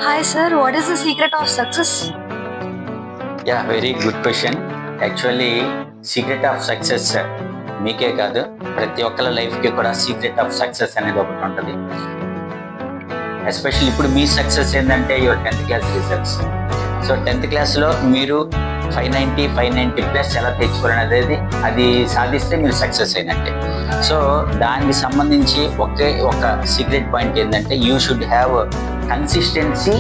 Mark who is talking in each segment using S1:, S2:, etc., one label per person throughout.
S1: Hi sir, what is the secret of success?
S2: Very good question. Actually secret of success మీకే కాదు, ప్రతి ఒక్కరి లైఫ్కి కూడా సీక్రెట్ ఆఫ్ సక్సెస్ అనేది ఒకటి ఉంటుంది. ఎస్పెషల్లీ ఇప్పుడు మీ సక్సెస్ ఏంటంటే your 10th class results. So 10th క్లాస్లో మీరు 590 ఎలా తెచ్చుకోవడం అనేది అది సాధిస్తే మీరు సక్సెస్ అయినట్టే. సో దానికి సంబంధించి ఒక సీక్రెట్ పాయింట్ ఏంటంటే you should have consistency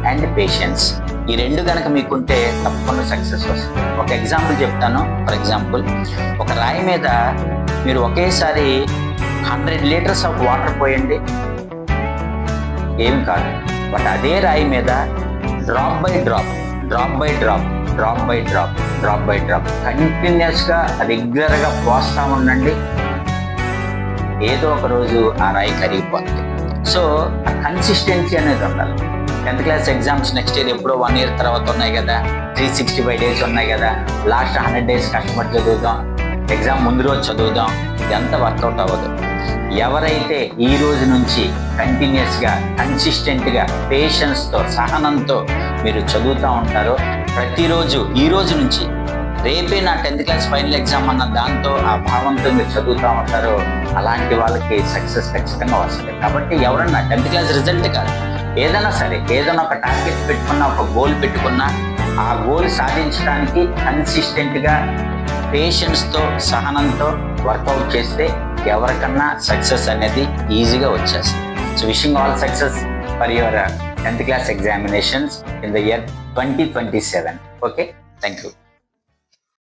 S2: and patience. ఈ రెండు కనుక మీకుంటే తప్పకుండా సక్సెస్ వస్తుంది. ఒక ఎగ్జాంపుల్ చెప్తాను. ఫర్ ఎగ్జాంపుల్, ఒక రాయి మీద మీరు ఒకేసారి 100 లీటర్స్ ఆఫ్ వాటర్ పోయండి, ఏం కాదు. బట్ అదే రాయి మీద డ్రాప్ బై డ్రాప్ కంటిన్యూస్గా రెగ్యులర్గా పోస్తా ఉండండి, ఏదో ఒక రోజు ఆ రాయి కరిగిపోతుంది. సో ఆ కన్సిస్టెన్సీ అనేది ఉండాలి. 10th class exams next year ఎప్పుడో 1 year తర్వాత ఉన్నాయి కదా, 365 days ఉన్నాయి కదా, లాస్ట్ 100 days కష్టపడి చదువుదాం, ఎగ్జామ్ ముందు రోజు చదువుదాం, ఇదంతా వర్కౌట్ అవ్వదు. ఎవరైతే ఈ రోజు నుంచి కంటిన్యూస్గా కన్సిస్టెంట్గా పేషెన్స్తో సహనంతో మీరు చదువుతూ ఉంటారో, ప్రతిరోజు ఈ రోజు నుంచి రేపే నా 10th క్లాస్ ఫైనల్ ఎగ్జామ్ అన్న దాంతో ఆ భావంతో మీరు చదువుతూ ఉంటారో అలాంటి వాళ్ళకి సక్సెస్ ఖచ్చితంగా వస్తుంది. కాబట్టి ఎవరన్నా 10th క్లాస్ రిజల్ట్ కాదు, ఏదైనా సరే, ఏదైనా ఒక టార్గెట్ పెట్టుకున్నా, ఒక గోల్ పెట్టుకున్నా, ఆ గోల్ సాధించడానికి కన్సిస్టెంట్గా పేషెన్స్తో సహనంతో వర్కౌట్ చేస్తే ఎవరికన్నా సక్సెస్ అనేది ఈజీగా వచ్చేస్తుంది. So wishing all success for your 10th class examinations in the year 2027. Okay, thank you.